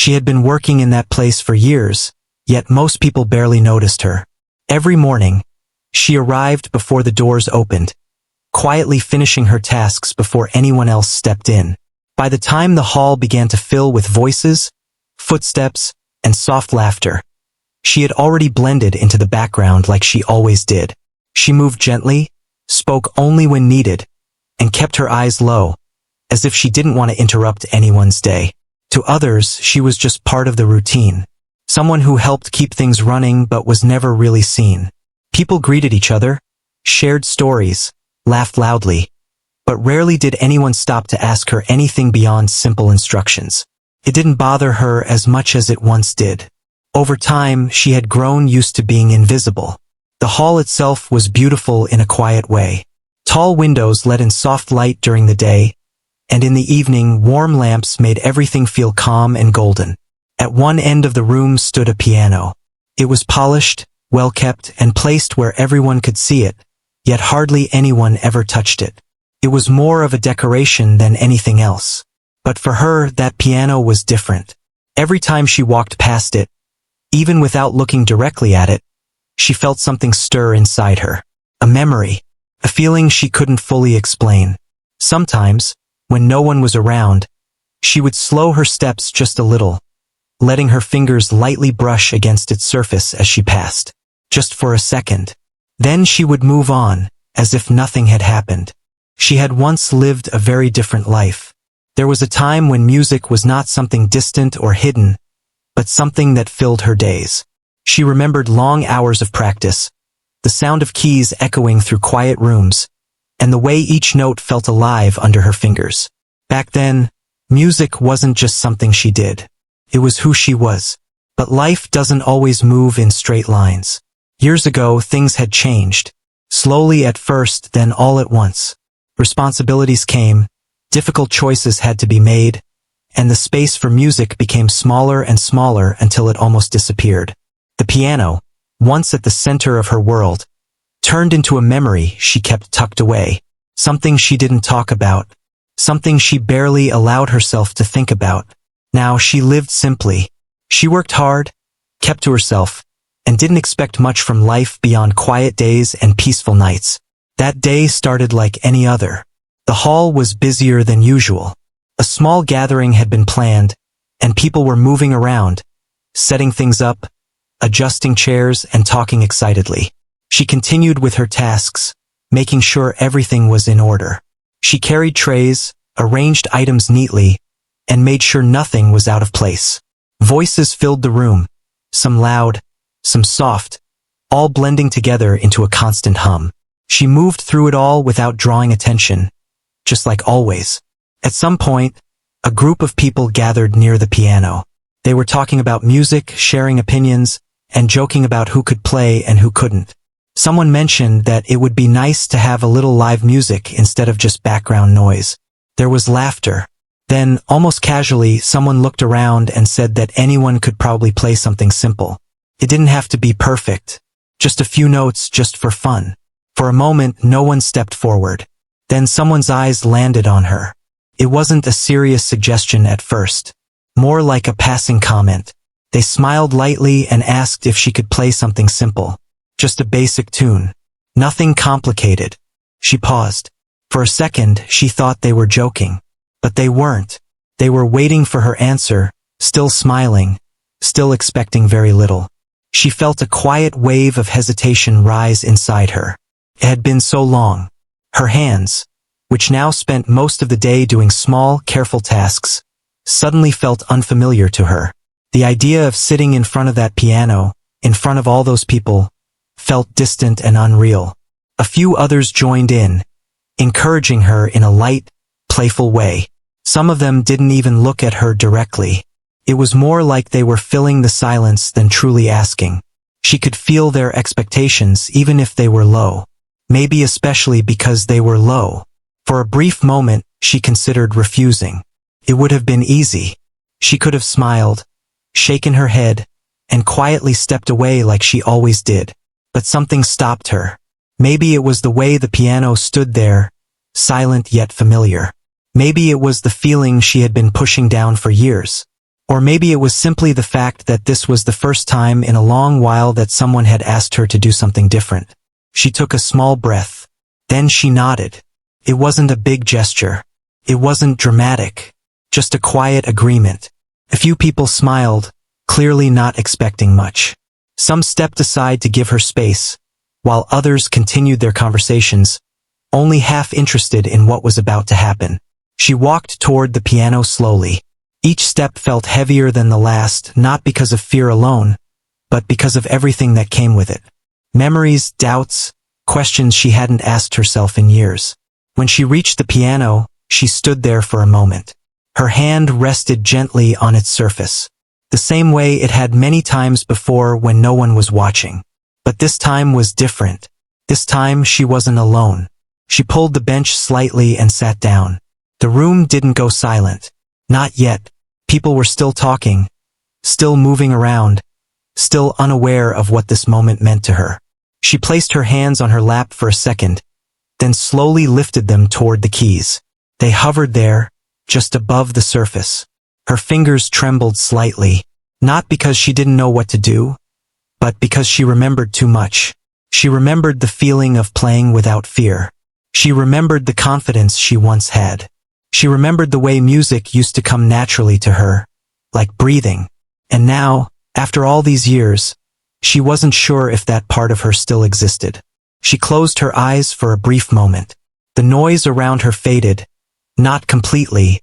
She had been working in that place for years, yet most people barely noticed her. Every morning, she arrived before the doors opened, quietly finishing her tasks before anyone else stepped in. By the time the hall began to fill with voices, footsteps, and soft laughter, she had already blended into the background like she always did. She moved gently, spoke only when needed, and kept her eyes low, as if she didn't want to interrupt anyone's day. To others, she was just part of the routine, someone who helped keep things running but was never really seen. People greeted each other, shared stories, laughed loudly, but rarely did anyone stop to ask her anything beyond simple instructions. It didn't bother her as much as it once did. Over time, she had grown used to being invisible. The hall itself was beautiful in a quiet way. Tall windows let in soft light during the day, and in the evening, warm lamps made everything feel calm and golden. At one end of the room stood a piano. It was polished, well-kept, and placed where everyone could see it, yet hardly anyone ever touched it. It was more of a decoration than anything else. But for her, that piano was different. Every time she walked past it, even without looking directly at it, she felt something stir inside her. A memory, a feeling she couldn't fully explain. Sometimes, when no one was around, she would slow her steps just a little, letting her fingers lightly brush against its surface as she passed, just for a second. Then she would move on, as if nothing had happened. She had once lived a very different life. There was a time when music was not something distant or hidden, but something that filled her days. She remembered long hours of practice, the sound of keys echoing through quiet rooms, and the way each note felt alive under her fingers. Back then, music wasn't just something she did. It was who she was. But life doesn't always move in straight lines. Years ago, things had changed. Slowly at first, then all at once. Responsibilities came, difficult choices had to be made, and the space for music became smaller and smaller until it almost disappeared. The piano, once at the center of her world, turned into a memory she kept tucked away, something she didn't talk about, something she barely allowed herself to think about. Now she lived simply. She worked hard, kept to herself, and didn't expect much from life beyond quiet days and peaceful nights. That day started like any other. The hall was busier than usual. A small gathering had been planned, and people were moving around, setting things up, adjusting chairs and talking excitedly. She continued with her tasks, making sure everything was in order. She carried trays, arranged items neatly, and made sure nothing was out of place. Voices filled the room, some loud, some soft, all blending together into a constant hum. She moved through it all without drawing attention, just like always. At some point, a group of people gathered near the piano. They were talking about music, sharing opinions, and joking about who could play and who couldn't. Someone mentioned that it would be nice to have a little live music instead of just background noise. There was laughter. Then, almost casually, someone looked around and said that anyone could probably play something simple. It didn't have to be perfect. Just a few notes just for fun. For a moment, no one stepped forward. Then someone's eyes landed on her. It wasn't a serious suggestion at first. More like a passing comment. They smiled lightly and asked if she could play something simple. Just a basic tune. Nothing complicated. She paused. For a second, she thought they were joking. But they weren't. They were waiting for her answer, still smiling, still expecting very little. She felt a quiet wave of hesitation rise inside her. It had been so long. Her hands, which now spent most of the day doing small, careful tasks, suddenly felt unfamiliar to her. The idea of sitting in front of that piano, in front of all those people, felt distant and unreal. A few others joined in, encouraging her in a light, playful way. Some of them didn't even look at her directly. It was more like they were filling the silence than truly asking. She could feel their expectations even if they were low. Maybe especially because they were low. For a brief moment, she considered refusing. It would have been easy. She could have smiled, shaken her head, and quietly stepped away like she always did. But something stopped her. Maybe it was the way the piano stood there, silent yet familiar. Maybe it was the feeling she had been pushing down for years. Or maybe it was simply the fact that this was the first time in a long while that someone had asked her to do something different. She took a small breath. Then she nodded. It wasn't a big gesture. It wasn't dramatic. Just a quiet agreement. A few people smiled, clearly not expecting much. Some stepped aside to give her space, while others continued their conversations, only half interested in what was about to happen. She walked toward the piano slowly. Each step felt heavier than the last, not because of fear alone, but because of everything that came with it. Memories, doubts, questions she hadn't asked herself in years. When she reached the piano, she stood there for a moment. Her hand rested gently on its surface, the same way it had many times before when no one was watching. But this time was different. This time she wasn't alone. She pulled the bench slightly and sat down. The room didn't go silent. Not yet. People were still talking, still moving around, still unaware of what this moment meant to her. She placed her hands on her lap for a second, then slowly lifted them toward the keys. They hovered there, just above the surface. Her fingers trembled slightly, not because she didn't know what to do, but because she remembered too much. She remembered the feeling of playing without fear. She remembered the confidence she once had. She remembered the way music used to come naturally to her, like breathing. And now, after all these years, she wasn't sure if that part of her still existed. She closed her eyes for a brief moment. The noise around her faded, not completely,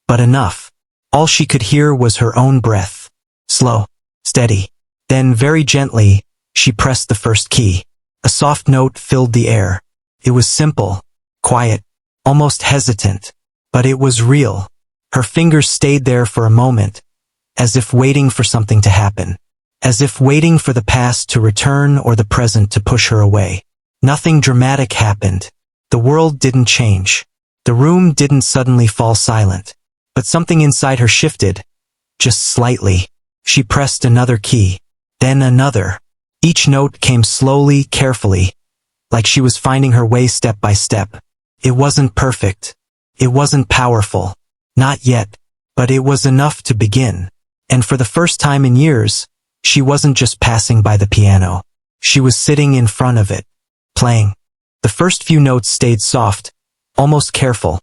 but enough. All she could hear was her own breath. Slow, steady. Then, very gently, she pressed the first key. A soft note filled the air. It was simple, quiet, almost hesitant. But it was real. Her fingers stayed there for a moment, as if waiting for something to happen. As if waiting for the past to return or the present to push her away. Nothing dramatic happened. The world didn't change. The room didn't suddenly fall silent. But something inside her shifted, just slightly. She pressed another key, then another. Each note came slowly, carefully, like she was finding her way step by step. It wasn't perfect. It wasn't powerful. Not yet. But it was enough to begin. And for the first time in years, she wasn't just passing by the piano. She was sitting in front of it, playing. The first few notes stayed soft, almost careful,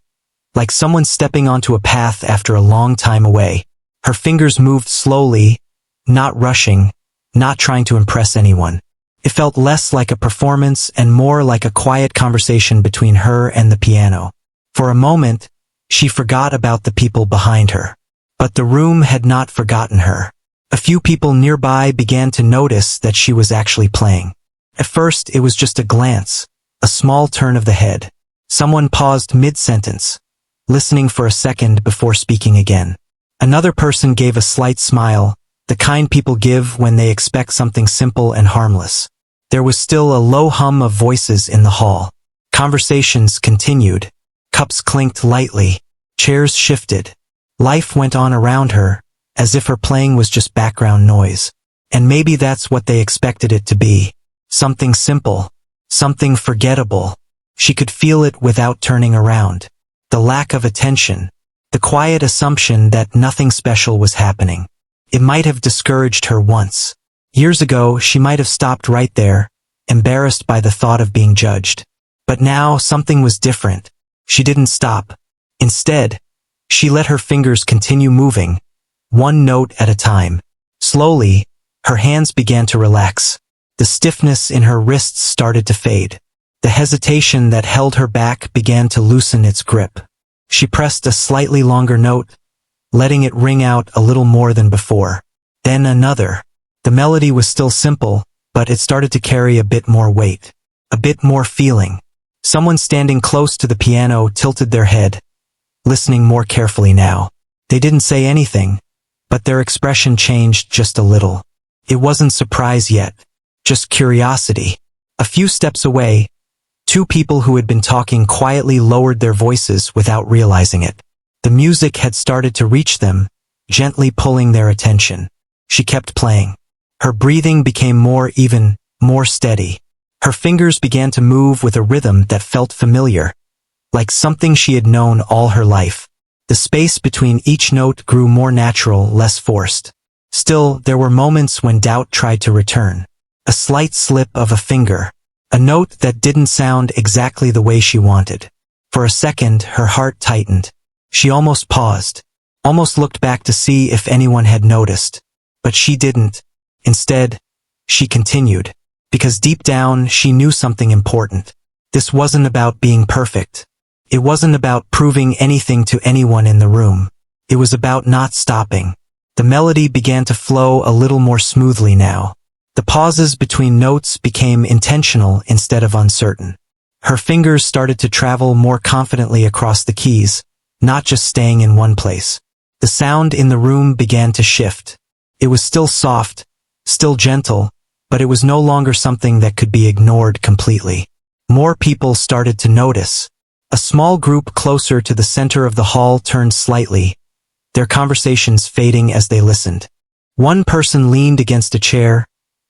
like someone stepping onto a path after a long time away. Her fingers moved slowly, not rushing, not trying to impress anyone. It felt less like a performance and more like a quiet conversation between her and the piano. For a moment, she forgot about the people behind her. But the room had not forgotten her. A few people nearby began to notice that she was actually playing. At first, it was just a glance, a small turn of the head. Someone paused mid-sentence, listening for a second before speaking again. Another person gave a slight smile, the kind people give when they expect something simple and harmless. There was still a low hum of voices in the hall. Conversations continued. Cups clinked lightly. Chairs shifted. Life went on around her, as if her playing was just background noise. And maybe that's what they expected it to be. Something simple. Something forgettable. She could feel it without turning around. The lack of attention. The quiet assumption that nothing special was happening. It might have discouraged her once. Years ago, she might have stopped right there, embarrassed by the thought of being judged. But now, something was different. She didn't stop. Instead, she let her fingers continue moving, one note at a time. Slowly, her hands began to relax. The stiffness in her wrists started to fade. The hesitation that held her back began to loosen its grip. She pressed a slightly longer note, letting it ring out a little more than before. Then another. The melody was still simple, but it started to carry a bit more weight, a bit more feeling. Someone standing close to the piano tilted their head, listening more carefully now. They didn't say anything, but their expression changed just a little. It wasn't surprise yet, just curiosity. A few steps away, two people who had been talking quietly lowered their voices without realizing it. The music had started to reach them, gently pulling their attention. She kept playing. Her breathing became more even, more steady. Her fingers began to move with a rhythm that felt familiar, like something she had known all her life. The space between each note grew more natural, less forced. Still, there were moments when doubt tried to return. A slight slip of a finger. A note that didn't sound exactly the way she wanted. For a second, her heart tightened. She almost paused. Almost looked back to see if anyone had noticed. But she didn't. Instead, she continued. Because deep down, she knew something important. This wasn't about being perfect. It wasn't about proving anything to anyone in the room. It was about not stopping. The melody began to flow a little more smoothly now. The pauses between notes became intentional instead of uncertain. Her fingers started to travel more confidently across the keys, not just staying in one place. The sound in the room began to shift. It was still soft, still gentle, but it was no longer something that could be ignored completely. More people started to notice. A small group closer to the center of the hall turned slightly, their conversations fading as they listened. One person leaned against a chair,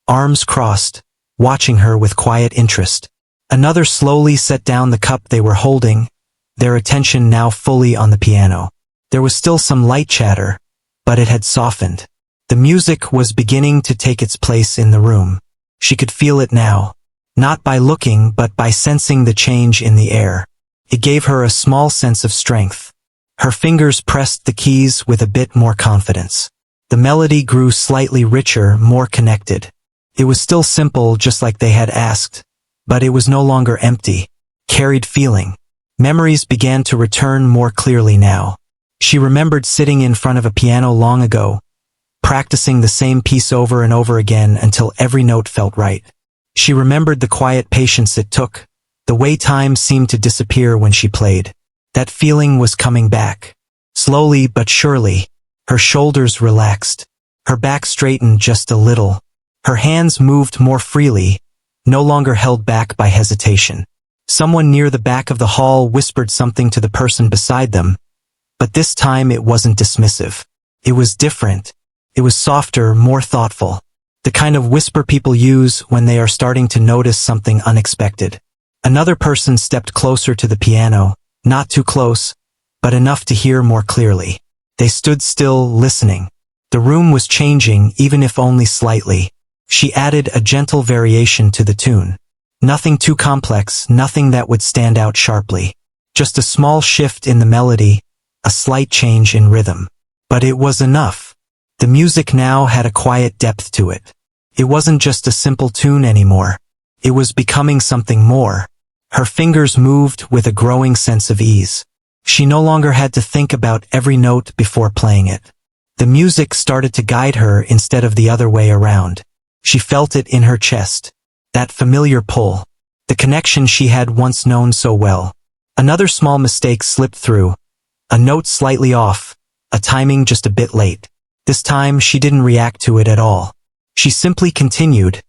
arms crossed, watching her with quiet interest. Another slowly set down the cup they were holding, their attention now fully on the piano. There was still some light chatter, but it had softened. The music was beginning to take its place in the room. She could feel it now, not by looking but by sensing the change in the air. It gave her a small sense of strength. Her fingers pressed the keys with a bit more confidence. The melody grew slightly richer, more connected. It was still simple, just like they had asked, but it was no longer empty, carried feeling. Memories began to return more clearly now. She remembered sitting in front of a piano long ago, practicing the same piece over and over again until every note felt right. She remembered the quiet patience it took, the way time seemed to disappear when she played. That feeling was coming back. Slowly but surely, her shoulders relaxed. Her back straightened just a little. Her hands moved more freely, no longer held back by hesitation. Someone near the back of the hall whispered something to the person beside them, but this time it wasn't dismissive. It was different. It was softer, more thoughtful. The kind of whisper people use when they are starting to notice something unexpected. Another person stepped closer to the piano, not too close, but enough to hear more clearly. They stood still, listening. The room was changing, even if only slightly. She added a gentle variation to the tune. Nothing too complex, nothing that would stand out sharply. Just a small shift in the melody, a slight change in rhythm. But it was enough. The music now had a quiet depth to it. It wasn't just a simple tune anymore. It was becoming something more. Her fingers moved with a growing sense of ease. She no longer had to think about every note before playing it. The music started to guide her instead of the other way around. She felt it in her chest. That familiar pull. The connection she had once known so well. Another small mistake slipped through. A note slightly off. A timing just a bit late. This time she didn't react to it at all. She simply continued,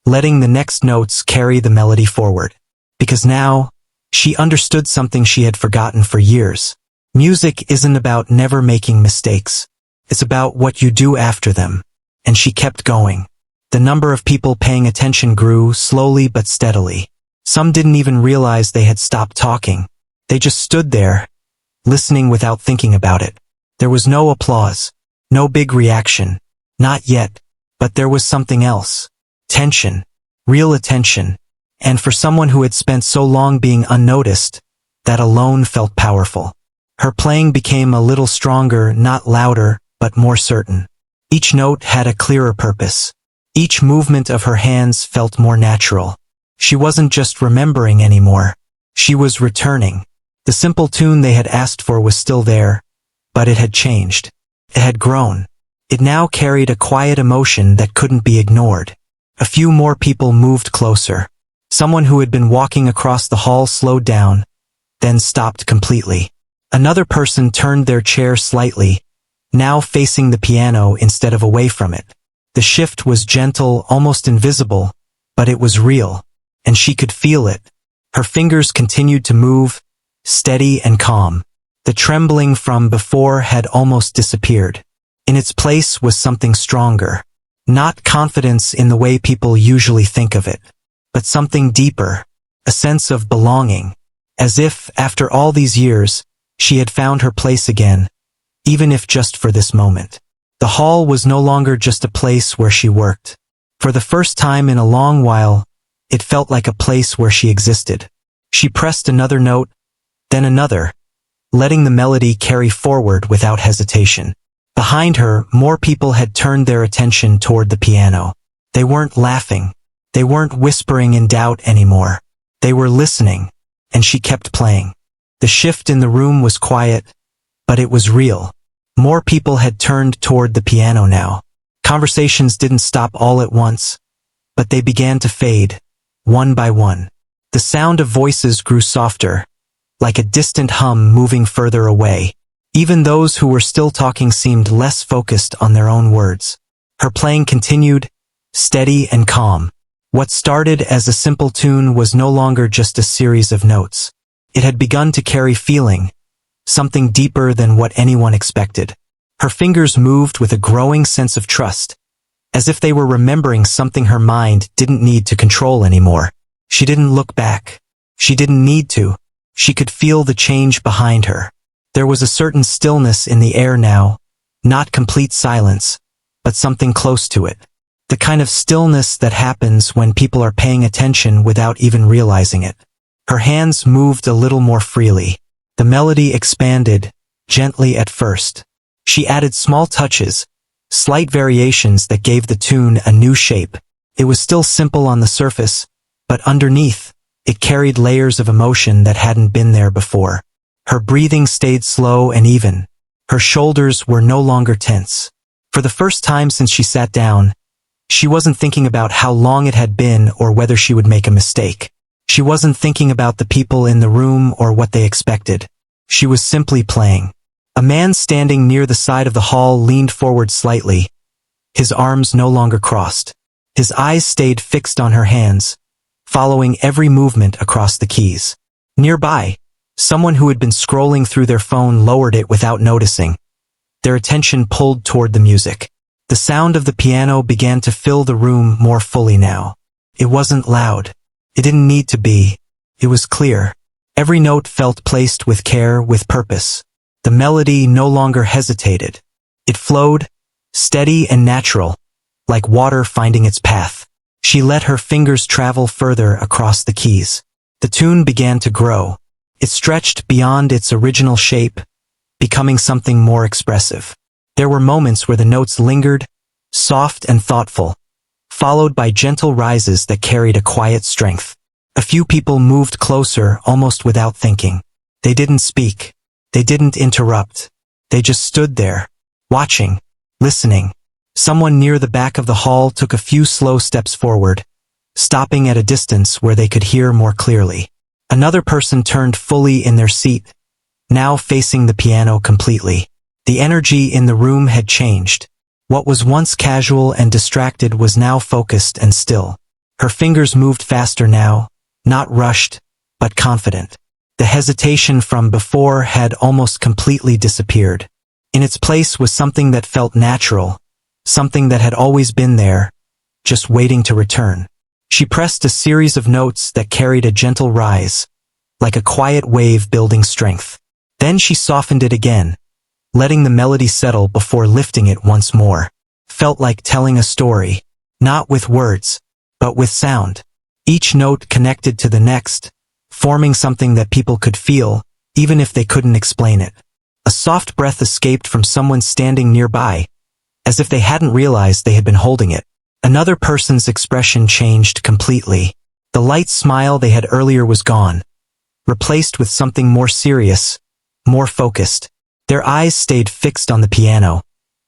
letting the next notes carry the melody forward. Because now, she understood something she had forgotten for years. Music isn't about never making mistakes. It's about what you do after them. And she kept going. The number of people paying attention grew, slowly but steadily. Some didn't even realize they had stopped talking. They just stood there, listening without thinking about it. There was no applause, no big reaction. Not yet, but there was something else. Tension. Real attention. And for someone who had spent so long being unnoticed, that alone felt powerful. Her playing became a little stronger, not louder, but more certain. Each note had a clearer purpose. Each movement of her hands felt more natural. She wasn't just remembering anymore. She was returning. The simple tune they had asked for was still there, but it had changed. It had grown. It now carried a quiet emotion that couldn't be ignored. A few more people moved closer. Someone who had been walking across the hall slowed down, then stopped completely. Another person turned their chair slightly, now facing the piano instead of away from it. The shift was gentle, almost invisible, but it was real, and she could feel it. Her fingers continued to move, steady and calm. The trembling from before had almost disappeared. In its place was something stronger. Not confidence in the way people usually think of it, but something deeper, a sense of belonging. As if, after all these years, She had found her place again, even if just for this moment. The hall was no longer just a place where she worked. For the first time in a long while, it felt like a place where she existed. She pressed another note, then another, letting the melody carry forward without hesitation. Behind her, more people had turned their attention toward the piano. They weren't laughing. They weren't whispering in doubt anymore. They were listening, and she kept playing. The shift in the room was quiet, but it was real. More people had turned toward the piano now. Conversations didn't stop all at once, but they began to fade, one by one. The sound of voices grew softer, like a distant hum moving further away. Even those who were still talking seemed less focused on their own words. Her playing continued, steady and calm. What started as a simple tune was no longer just a series of notes. It had begun to carry feeling, something deeper than what anyone expected. Her fingers moved with a growing sense of trust, as if they were remembering something her mind didn't need to control anymore. She didn't look back. She didn't need to. She could feel the change behind her. There was a certain stillness in the air now, not complete silence, but something close to it. The kind of stillness that happens when people are paying attention without even realizing it. Her hands moved a little more freely. The melody expanded, gently at first. She added small touches, slight variations that gave the tune a new shape. It was still simple on the surface, but underneath, it carried layers of emotion that hadn't been there before. Her breathing stayed slow and even. Her shoulders were no longer tense. For the first time since she sat down, she wasn't thinking about how long it had been or whether she would make a mistake. She wasn't thinking about the people in the room or what they expected. She was simply playing. A man standing near the side of the hall leaned forward slightly, his arms no longer crossed. His eyes stayed fixed on her hands, following every movement across the keys. Nearby, someone who had been scrolling through their phone lowered it without noticing. Their attention pulled toward the music. The sound of the piano began to fill the room more fully now. It wasn't loud. It didn't need to be. It was clear. Every note felt placed with care, with purpose. The melody no longer hesitated. It flowed, steady and natural, like water finding its path. She let her fingers travel further across the keys. The tune began to grow. It stretched beyond its original shape, becoming something more expressive. There were moments where the notes lingered, soft and thoughtful, followed by gentle rises that carried a quiet strength. A few people moved closer almost without thinking. They didn't speak. They didn't interrupt. They just stood there, watching, listening. Someone near the back of the hall took a few slow steps forward, stopping at a distance where they could hear more clearly. Another person turned fully in their seat, now facing the piano completely. The energy in the room had changed. What was once casual and distracted was now focused and still. Her fingers moved faster now, not rushed, but confident. The hesitation from before had almost completely disappeared. In its place was something that felt natural, something that had always been there, just waiting to return. She pressed a series of notes that carried a gentle rise, like a quiet wave building strength. Then she softened it again, letting the melody settle before lifting it once more. Felt like telling a story, not with words, but with sound. Each note connected to the next, forming something that people could feel, even if they couldn't explain it. A soft breath escaped from someone standing nearby, as if they hadn't realized they had been holding it. Another person's expression changed completely. The light smile they had earlier was gone, replaced with something more serious, more focused. Their eyes stayed fixed on the piano,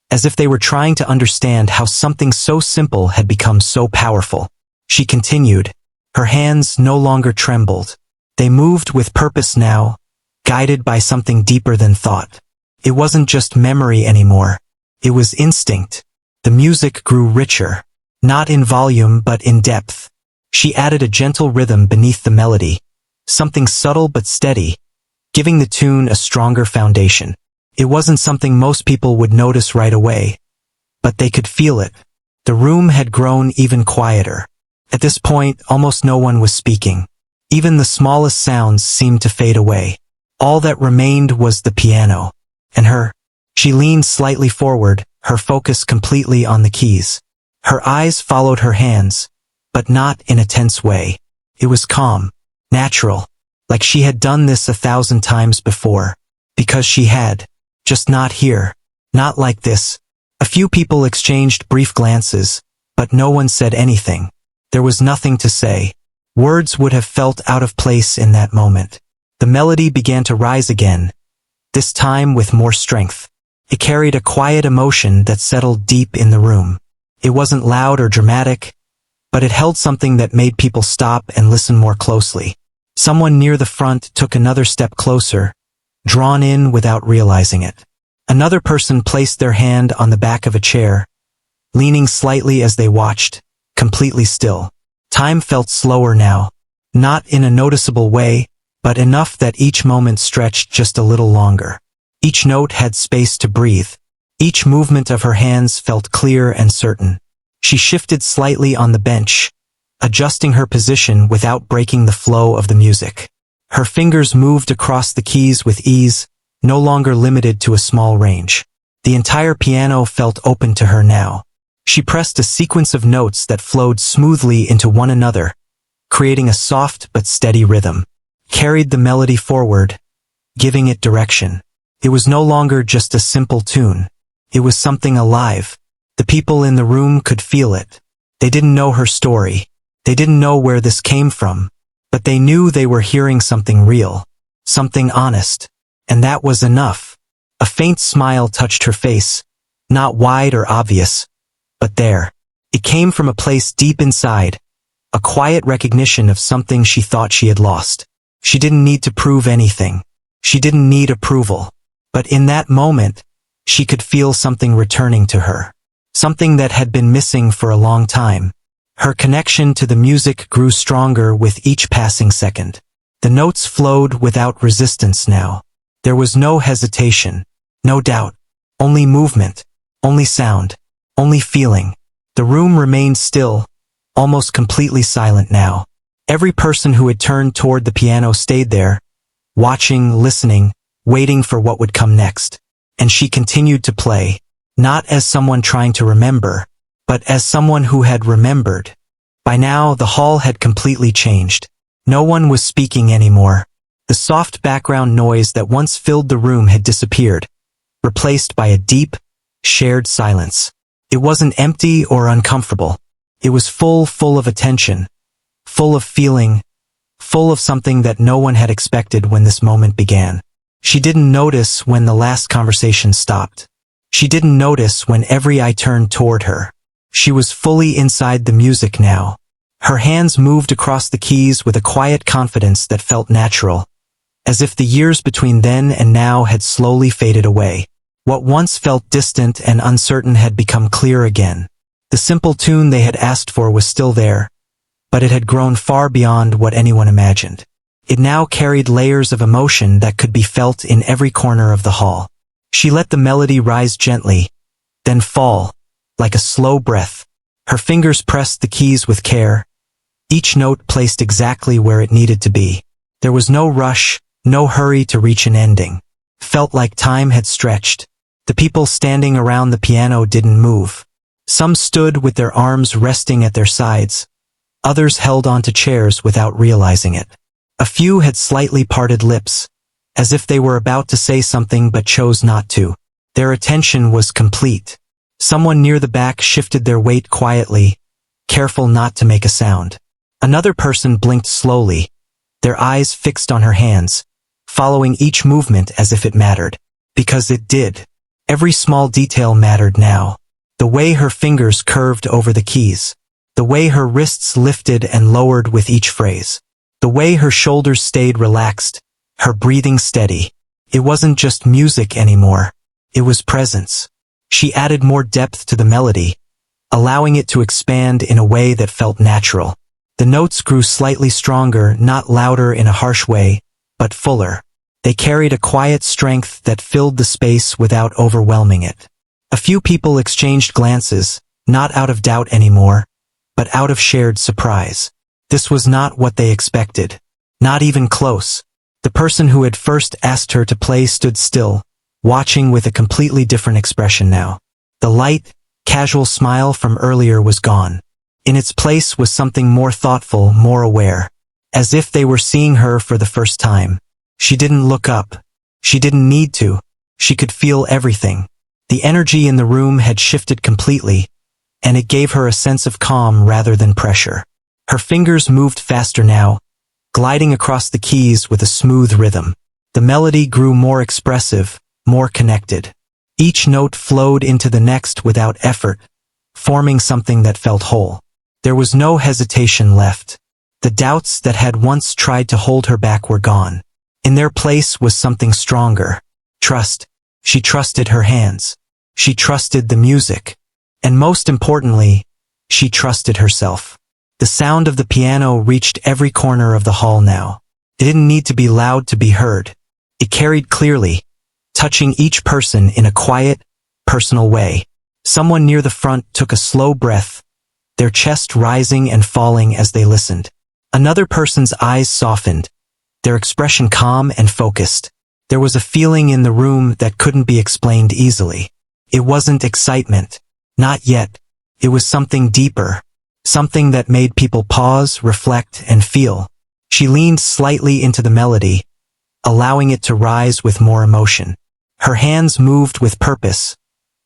as if they were trying to understand how something so simple had become so powerful. She continued. Her hands no longer trembled. They moved with purpose now, guided by something deeper than thought. It wasn't just memory anymore. It was instinct. The music grew richer, not in volume but in depth. She added a gentle rhythm beneath the melody, something subtle but steady, giving the tune a stronger foundation. It wasn't something most people would notice right away, but they could feel it. The room had grown even quieter. At this point, almost no one was speaking. Even the smallest sounds seemed to fade away. All that remained was the piano. And her. She leaned slightly forward, her focus completely on the keys. Her eyes followed her hands, but not in a tense way. It was calm, natural, like she had done this 1,000 times before. Because she had. Just not here. Not like this. A few people exchanged brief glances, but no one said anything. There was nothing to say. Words would have felt out of place in that moment. The melody began to rise again, this time with more strength. It carried a quiet emotion that settled deep in the room. It wasn't loud or dramatic, but it held something that made people stop and listen more closely. Someone near the front took another step closer, drawn in without realizing it. Another person placed their hand on the back of a chair, leaning slightly as they watched, completely still. Time felt slower now, not in a noticeable way, but enough that each moment stretched just a little longer. Each note had space to breathe. Each movement of her hands felt clear and certain. She shifted slightly on the bench, adjusting her position without breaking the flow of the music. Her fingers moved across the keys with ease, no longer limited to a small range. The entire piano felt open to her now. She pressed a sequence of notes that flowed smoothly into one another, creating a soft but steady rhythm. Carried the melody forward, giving it direction. It was no longer just a simple tune. It was something alive. The people in the room could feel it. They didn't know her story. They didn't know where this came from, but they knew they were hearing something real, something honest. And that was enough. A faint smile touched her face, not wide or obvious, but there. It came from a place deep inside, a quiet recognition of something she thought she had lost. She didn't need to prove anything. She didn't need approval. But in that moment, she could feel something returning to her. Something that had been missing for a long time. Her connection to the music grew stronger with each passing second. The notes flowed without resistance now. There was no hesitation, no doubt, only movement, only sound, only feeling. The room remained still, almost completely silent now. Every person who had turned toward the piano stayed there, watching, listening, waiting for what would come next. And she continued to play, not as someone trying to remember, but as someone who had remembered. By now, the hall had completely changed. No one was speaking anymore. The soft background noise that once filled the room had disappeared, replaced by a deep, shared silence. It wasn't empty or uncomfortable. It was full of attention, full of feeling, full of something that no one had expected when this moment began. She didn't notice when the last conversation stopped. She didn't notice when every eye turned toward her. She was fully inside the music now. Her hands moved across the keys with a quiet confidence that felt natural, as if the years between then and now had slowly faded away. What once felt distant and uncertain had become clear again. The simple tune they had asked for was still there, but it had grown far beyond what anyone imagined. It now carried layers of emotion that could be felt in every corner of the hall. She let the melody rise gently, then fall, like a slow breath. Her fingers pressed the keys with care, each note placed exactly where it needed to be. There was no rush, no hurry to reach an ending. Felt like time had stretched. The people standing around the piano didn't move. Some stood with their arms resting at their sides. Others held onto chairs without realizing it. A few had slightly parted lips, as if they were about to say something but chose not to. Their attention was complete. Someone near the back shifted their weight quietly, careful not to make a sound. Another person blinked slowly, their eyes fixed on her hands, following each movement as if it mattered. Because it did. Every small detail mattered now. The way her fingers curved over the keys. The way her wrists lifted and lowered with each phrase. The way her shoulders stayed relaxed, her breathing steady. It wasn't just music anymore. It was presence. She added more depth to the melody, allowing it to expand in a way that felt natural. The notes grew slightly stronger, not louder in a harsh way, but fuller. They carried a quiet strength that filled the space without overwhelming it. A few people exchanged glances, not out of doubt anymore, but out of shared surprise. This was not what they expected. Not even close. The person who had first asked her to play stood still, watching with a completely different expression now. The light, casual smile from earlier was gone. In its place was something more thoughtful, more aware. As if they were seeing her for the first time. She didn't look up. She didn't need to. She could feel everything. The energy in the room had shifted completely, and it gave her a sense of calm rather than pressure. Her fingers moved faster now, gliding across the keys with a smooth rhythm. The melody grew more expressive, more connected. Each note flowed into the next without effort, forming something that felt whole. There was no hesitation left. The doubts that had once tried to hold her back were gone. In their place was something stronger. Trust. She trusted her hands. She trusted the music. And most importantly, she trusted herself. The sound of the piano reached every corner of the hall now. It didn't need to be loud to be heard. It carried clearly, touching each person in a quiet, personal way. Someone near the front took a slow breath, their chest rising and falling as they listened. Another person's eyes softened, their expression calm and focused. There was a feeling in the room that couldn't be explained easily. It wasn't excitement. Not yet. It was something deeper. Something that made people pause, reflect, and feel. She leaned slightly into the melody, allowing it to rise with more emotion. Her hands moved with purpose,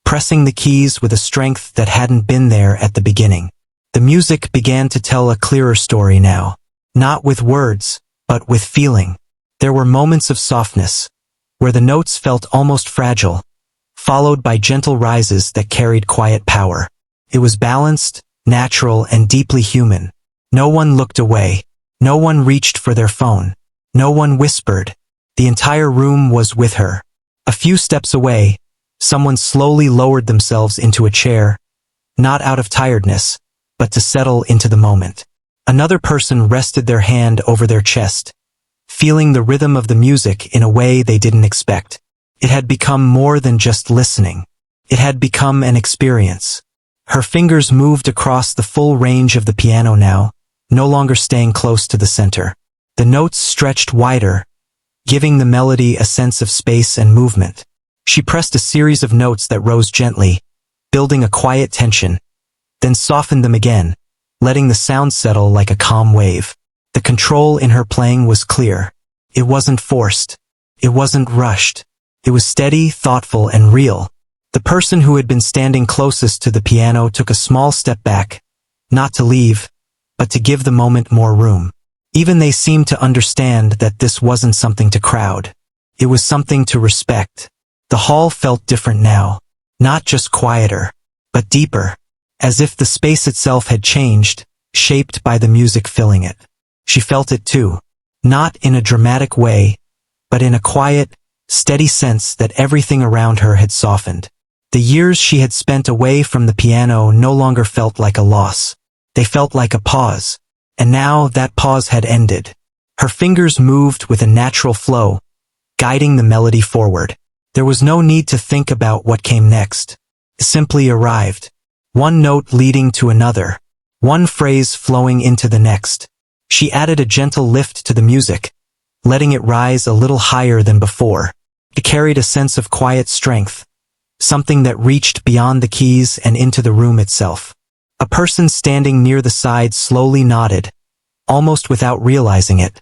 pressing the keys with a strength that hadn't been there at the beginning. The music began to tell a clearer story now. Not with words, but with feeling. There were moments of softness, where the notes felt almost fragile, followed by gentle rises that carried quiet power. It was balanced, natural, and deeply human. No one looked away. No one reached for their phone. No one whispered. The entire room was with her. A few steps away, someone slowly lowered themselves into a chair, not out of tiredness, but to settle into the moment. Another person rested their hand over their chest, feeling the rhythm of the music in a way they didn't expect. It had become more than just listening. It had become an experience. Her fingers moved across the full range of the piano now, no longer staying close to the center. The notes stretched wider, giving the melody a sense of space and movement. She pressed a series of notes that rose gently, building a quiet tension, then softened them again, letting the sound settle like a calm wave. The control in her playing was clear. It wasn't forced. It wasn't rushed. It was steady, thoughtful, and real. The person who had been standing closest to the piano took a small step back, not to leave, but to give the moment more room. Even they seemed to understand that this wasn't something to crowd. It was something to respect. The hall felt different now, not just quieter, but deeper, as if the space itself had changed, shaped by the music filling it. She felt it too, not in a dramatic way, but in a quiet, steady sense that everything around her had softened. The years she had spent away from the piano no longer felt like a loss. They felt like a pause. And now that pause had ended. Her fingers moved with a natural flow, guiding the melody forward. There was no need to think about what came next. It simply arrived. One note leading to another. One phrase flowing into the next. She added a gentle lift to the music, letting it rise a little higher than before. It carried a sense of quiet strength, something that reached beyond the keys and into the room itself. A person standing near the side slowly nodded, almost without realizing it,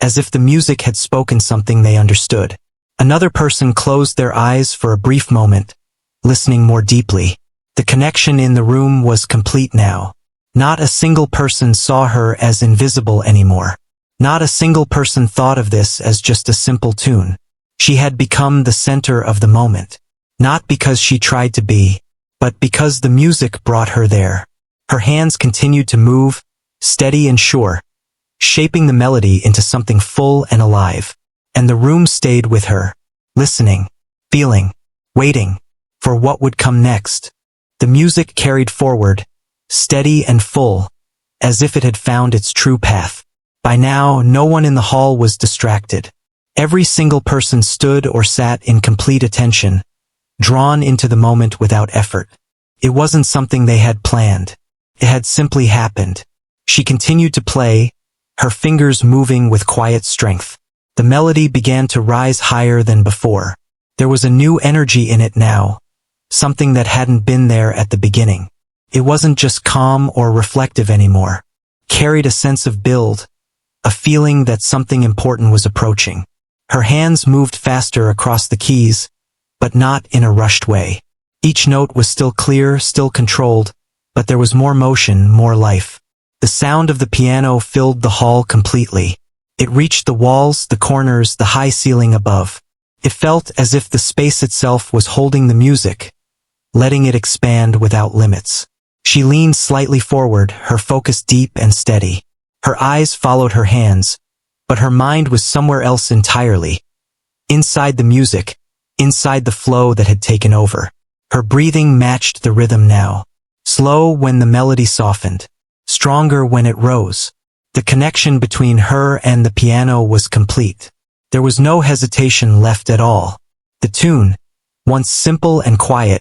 as if the music had spoken something they understood. Another person closed their eyes for a brief moment, listening more deeply. The connection in the room was complete now. Not a single person saw her as invisible anymore. Not a single person thought of this as just a simple tune. She had become the center of the moment. Not because she tried to be, but because the music brought her there. Her hands continued to move, steady and sure, shaping the melody into something full and alive. And the room stayed with her, listening, feeling, waiting for what would come next. The music carried forward, steady and full, as if it had found its true path. By now, no one in the hall was distracted. Every single person stood or sat in complete attention, drawn into the moment without effort. It wasn't something they had planned. It had simply happened. She continued to play, her fingers moving with quiet strength. The melody began to rise higher than before. There was a new energy in it now, something that hadn't been there at the beginning. It wasn't just calm or reflective anymore. It carried a sense of build, a feeling that something important was approaching. Her hands moved faster across the keys, but not in a rushed way. Each note was still clear, still controlled, but there was more motion, more life. The sound of the piano filled the hall completely. It reached the walls, the corners, the high ceiling above. It felt as if the space itself was holding the music, letting it expand without limits. She leaned slightly forward, her focus deep and steady. Her eyes followed her hands, but her mind was somewhere else entirely. Inside the music, inside the flow that had taken over. Her breathing matched the rhythm now. Slow when the melody softened, stronger when it rose. The connection between her and the piano was complete. There was no hesitation left at all. The tune, once simple and quiet,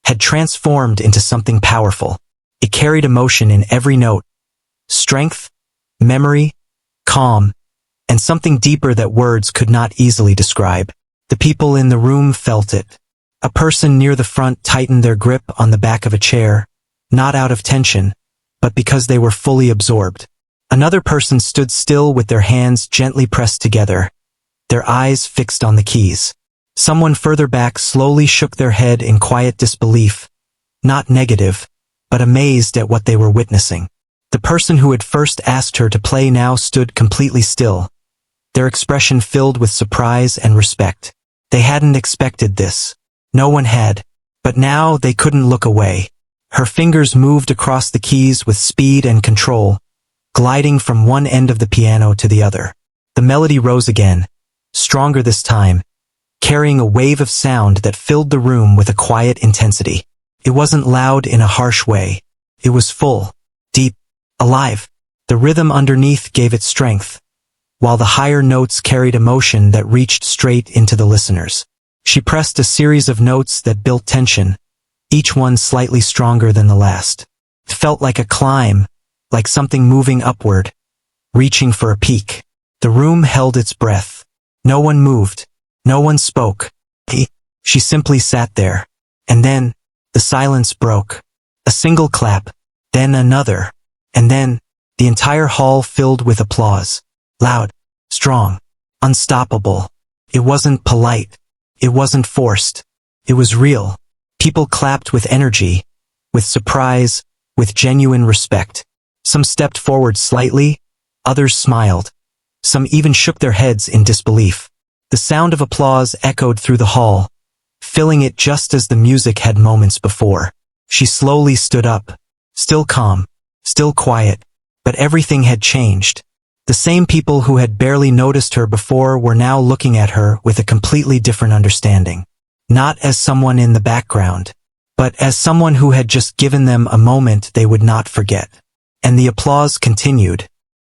had transformed into something powerful. It carried emotion in every note. Strength, memory, calm, and something deeper that words could not easily describe. The people in the room felt it. A person near the front tightened their grip on the back of a chair, not out of tension, but because they were fully absorbed. Another person stood still with their hands gently pressed together, their eyes fixed on the keys. Someone further back slowly shook their head in quiet disbelief, not negative, but amazed at what they were witnessing. The person who had first asked her to play now stood completely still, their expression filled with surprise and respect. They hadn't expected this. No one had, but now they couldn't look away. Her fingers moved across the keys with speed and control, gliding from one end of the piano to the other. The melody rose again, stronger this time, carrying a wave of sound that filled the room with a quiet intensity. It wasn't loud in a harsh way. It was full, deep, alive. The rhythm underneath gave it strength, while the higher notes carried emotion that reached straight into the listeners. She pressed a series of notes that built tension, each one slightly stronger than the last. It felt like a climb, like something moving upward, reaching for a peak. The room held its breath. No one moved. No one spoke. She simply sat there. And then, the silence broke. A single clap, then another, and then, the entire hall filled with applause. Loud, strong, unstoppable. It wasn't polite. It wasn't forced. It was real. People clapped with energy, with surprise, with genuine respect. Some stepped forward slightly, others smiled. Some even shook their heads in disbelief. The sound of applause echoed through the hall, filling it just as the music had moments before. She slowly stood up, still calm, still quiet, but everything had changed. The same people who had barely noticed her before were now looking at her with a completely different understanding. Not as someone in the background, but as someone who had just given them a moment they would not forget. And the applause continued.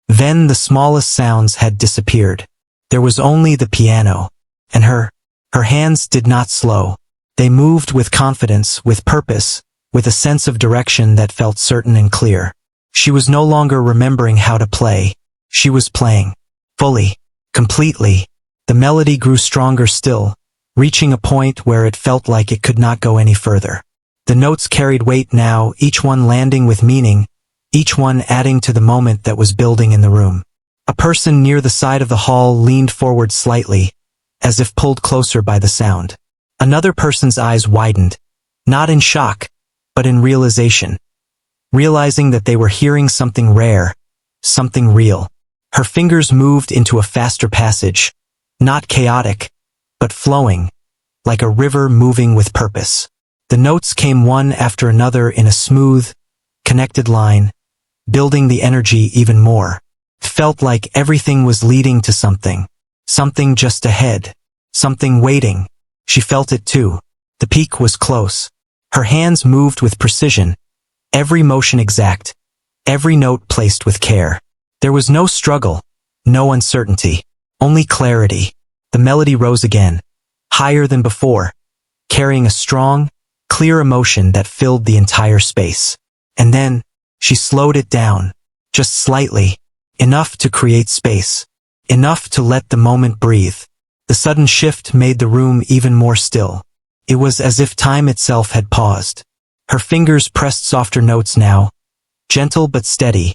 Then the smallest sounds had disappeared. There was only the piano, and her hands did not slow. They moved with confidence, with purpose, with a sense of direction that felt certain and clear. She was no longer remembering how to play. She was playing. Fully. Completely. The melody grew stronger still, reaching a point where it felt like it could not go any further. The notes carried weight now, each one landing with meaning, each one adding to the moment that was building in the room. A person near the side of the hall leaned forward slightly, as if pulled closer by the sound. Another person's eyes widened, not in shock, but in realization. Realizing that they were hearing something rare, something real. Her fingers moved into a faster passage, not chaotic, but flowing, like a river moving with purpose. The notes came one after another in a smooth, connected line, building the energy even more. It felt like everything was leading to something. Something just ahead. Something waiting. She felt it too. The peak was close. Her hands moved with precision, every motion exact, every note placed with care. There was no struggle, no uncertainty, only clarity. The melody rose again, higher than before, carrying a strong, clear emotion that filled the entire space. And then, she slowed it down, just slightly, enough to create space. enough to let the moment breathe. The sudden shift made the room even more still. It was as if time itself had paused. Her fingers pressed softer notes now, gentle but steady,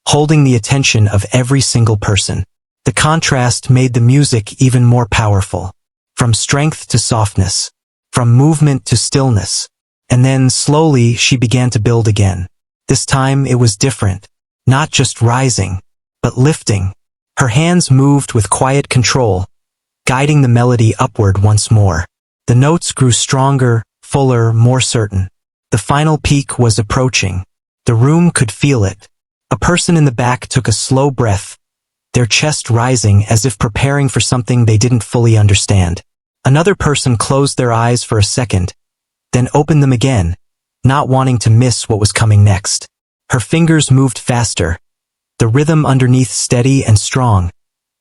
holding the attention of every single person. The contrast made the music even more powerful. From strength to softness, from movement to stillness. And then, slowly, she began to build again. This time it was different. Not just rising, but lifting. Her hands moved with quiet control, guiding the melody upward once more. The notes grew stronger, fuller, more certain. The final peak was approaching. The room could feel it. A person in the back took a slow breath, their chest rising as if preparing for something they didn't fully understand. Another person closed their eyes for a second, then opened them again, not wanting to miss what was coming next. Her fingers moved faster, the rhythm underneath steady and strong,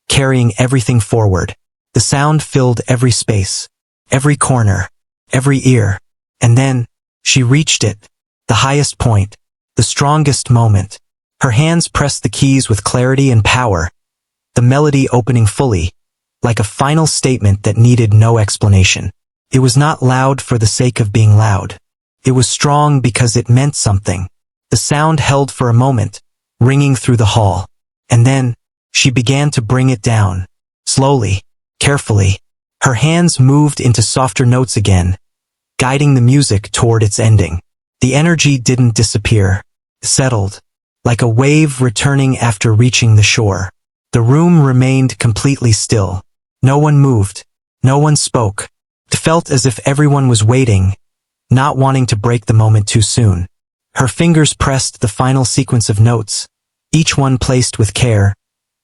carrying everything forward. The sound filled every space, every corner, every ear. And then, she reached it, the highest point, the strongest moment. Her hands pressed the keys with clarity and power, the melody opening fully, like a final statement that needed no explanation. It was not loud for the sake of being loud. It was strong because it meant something. The sound held for a moment, ringing through the hall. And then, she began to bring it down. Slowly, carefully. Her hands moved into softer notes again, guiding the music toward its ending. The energy didn't disappear. It settled, like a wave returning after reaching the shore. The room remained completely still. No one moved. No one spoke. It felt as if everyone was waiting, not wanting to break the moment too soon. Her fingers pressed the final sequence of notes, each one placed with care,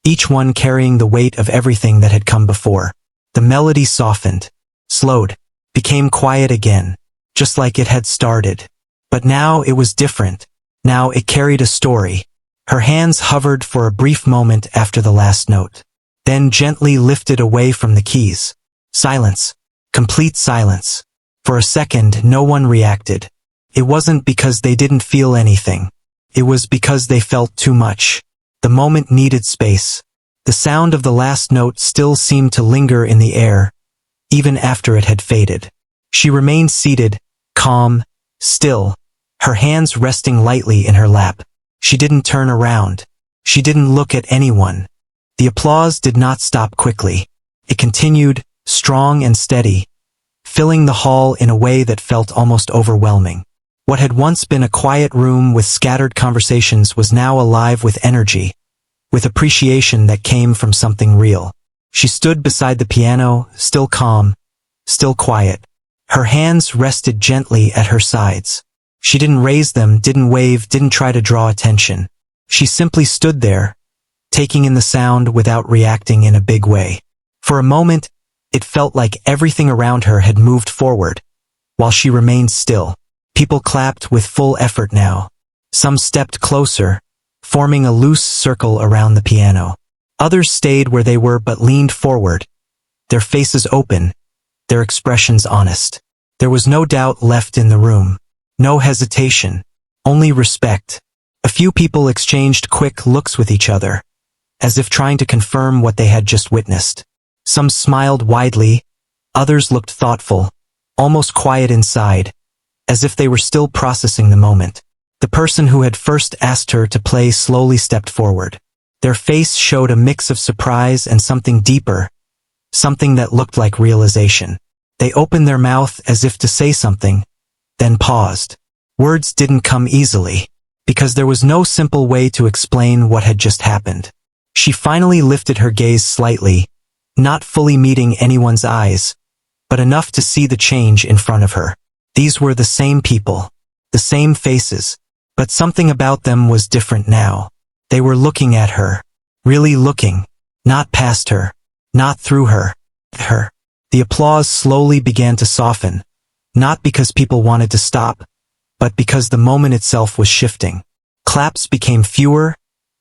each one carrying the weight of everything that had come before. The melody softened, slowed, became quiet again, just like it had started. But now it was different. Now it carried a story. Her hands hovered for a brief moment after the last note, then gently lifted away from the keys. Silence. Complete silence. For a second, no one reacted. It wasn't because they didn't feel anything. It was because they felt too much. The moment needed space. The sound of the last note still seemed to linger in the air, even after it had faded. She remained seated, calm, still, her hands resting lightly in her lap. She didn't turn around. She didn't look at anyone. The applause did not stop quickly. It continued, strong and steady, filling the hall in a way that felt almost overwhelming. What had once been a quiet room with scattered conversations was now alive with energy, with appreciation that came from something real. She stood beside the piano, still calm, still quiet. Her hands rested gently at her sides. She didn't raise them, didn't wave, didn't try to draw attention. She simply stood there, taking in the sound without reacting in a big way. For a moment, it felt like everything around her had moved forward, while she remained still. People clapped with full effort now. Some stepped closer, forming a loose circle around the piano. Others stayed where they were but leaned forward, their faces open, their expressions honest. There was no doubt left in the room. No hesitation, only respect. A few people exchanged quick looks with each other, as if trying to confirm what they had just witnessed. Some smiled widely, others looked thoughtful, almost quiet inside, as if they were still processing the moment. The person who had first asked her to play slowly stepped forward. Their face showed a mix of surprise and something deeper, something that looked like realization. They opened their mouth as if to say something, then paused. Words didn't come easily, because there was no simple way to explain what had just happened. She finally lifted her gaze slightly, not fully meeting anyone's eyes, but enough to see the change in front of her. These were the same people, the same faces, but something about them was different now. They were looking at her, really looking, not past her, not through her. The applause slowly began to soften, not because people wanted to stop, but because the moment itself was shifting. Claps became fewer,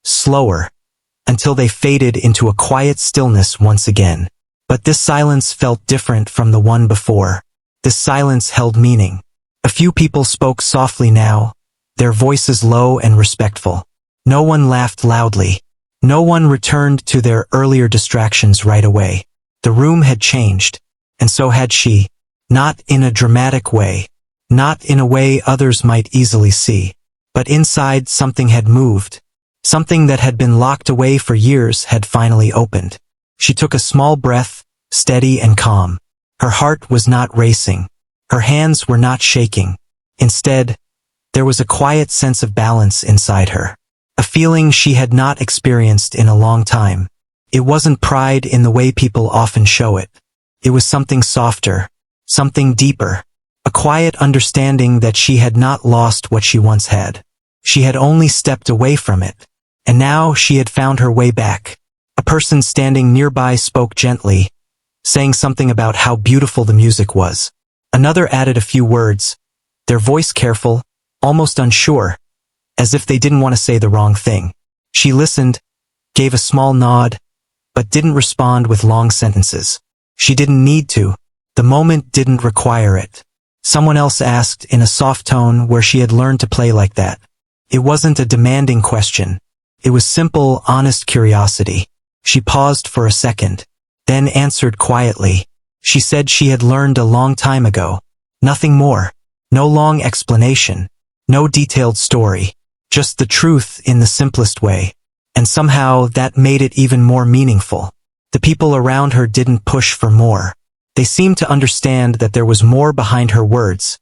slower, until they faded into a quiet stillness once again. But this silence felt different from the one before. This silence held meaning. A few people spoke softly now, their voices low and respectful. No one laughed loudly. No one returned to their earlier distractions right away. The room had changed, and so had she. Not in a dramatic way, not in a way others might easily see, but inside something had moved. Something that had been locked away for years had finally opened. She took a small breath, steady and calm. Her heart was not racing. Her hands were not shaking. Instead, there was a quiet sense of balance inside her. A feeling she had not experienced in a long time. It wasn't pride in the way people often show it. It was something softer, something deeper. A quiet understanding that she had not lost what she once had. She had only stepped away from it. And now she had found her way back. A person standing nearby spoke gently, saying something about how beautiful the music was. Another added a few words, their voice careful, almost unsure, as if they didn't want to say the wrong thing. She listened, gave a small nod, but didn't respond with long sentences. She didn't need to. The moment didn't require it. Someone else asked in a soft tone where she had learned to play like that. It wasn't a demanding question. It was simple, honest curiosity. She paused for a second, then answered quietly. She said she had learned a long time ago. Nothing more. No long explanation. No detailed story. Just the truth in the simplest way. And somehow that made it even more meaningful. The people around her didn't push for more. They seemed to understand that there was more behind her words,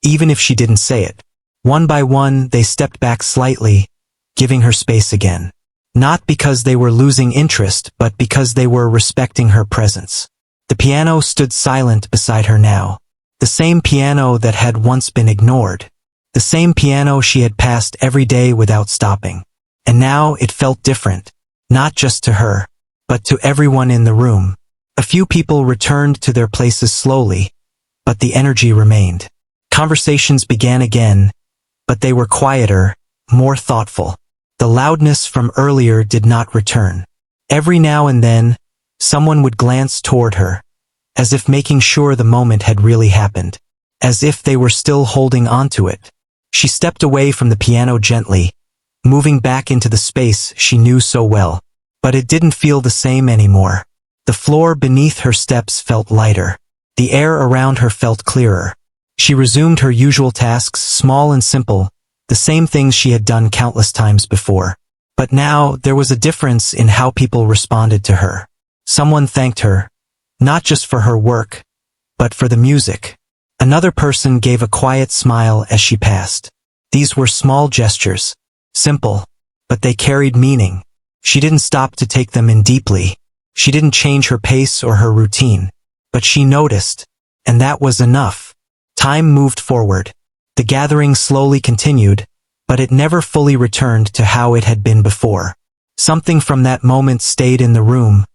even if she didn't say it. One by one, they stepped back slightly, giving her space again. Not because they were losing interest, but because they were respecting her presence. The piano stood silent beside her now. The same piano that had once been ignored. The same piano she had passed every day without stopping. And now it felt different. Not just to her, but to everyone in the room. A few people returned to their places slowly, but the energy remained. Conversations began again, but they were quieter, more thoughtful. The loudness from earlier did not return. Every now and then, someone would glance toward her, as if making sure the moment had really happened, as if they were still holding on to it. She stepped away from the piano gently, moving back into the space she knew so well. But it didn't feel the same anymore. The floor beneath her steps felt lighter. The air around her felt clearer. She resumed her usual tasks, small and simple, the same things she had done countless times before. But now there was a difference in how people responded to her. Someone thanked her, not just for her work, but for the music. Another person gave a quiet smile as she passed. These were small gestures, simple, but they carried meaning. She didn't stop to take them in deeply. She didn't change her pace or her routine, but she noticed, and that was enough. Time moved forward. The gathering slowly continued, but it never fully returned to how it had been before. Something from that moment stayed in the room,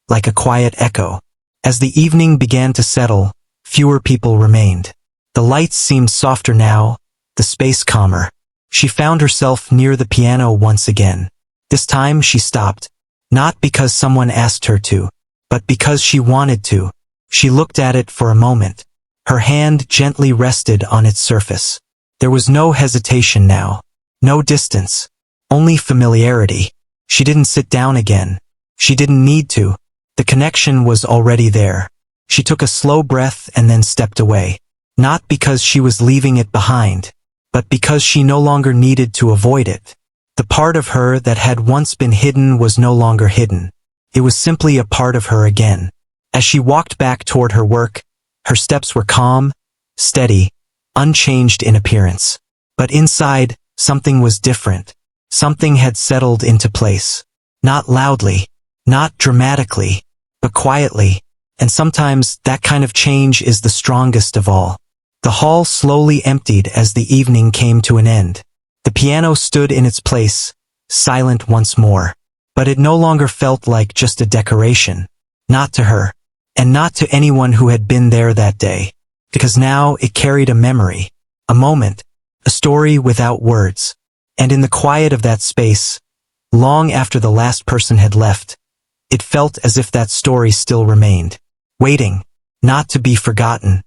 like a quiet echo. As the evening began to settle, fewer people remained. The lights seemed softer now, the space calmer. She found herself near the piano once again. This time she stopped, not because someone asked her to, but because she wanted to. She looked at it for a moment. Her hand gently rested on its surface. There was no hesitation now, no distance, only familiarity. She didn't sit down again. She didn't need to. The connection was already there. She took a slow breath and then stepped away. Not because she was leaving it behind, but because she no longer needed to avoid it. The part of her that had once been hidden was no longer hidden. It was simply a part of her again. As she walked back toward her work, her steps were calm, steady, unchanged in appearance. But inside, something was different. Something had settled into place. Not loudly, not dramatically, but quietly. And sometimes that kind of change is the strongest of all. The hall slowly emptied as the evening came to an end. The piano stood in its place, silent once more. But it no longer felt like just a decoration. Not to her. And not to anyone who had been there that day. Because now it carried a memory, a moment, a story without words. And in the quiet of that space, long after the last person had left, it felt as if that story still remained, waiting, not to be forgotten,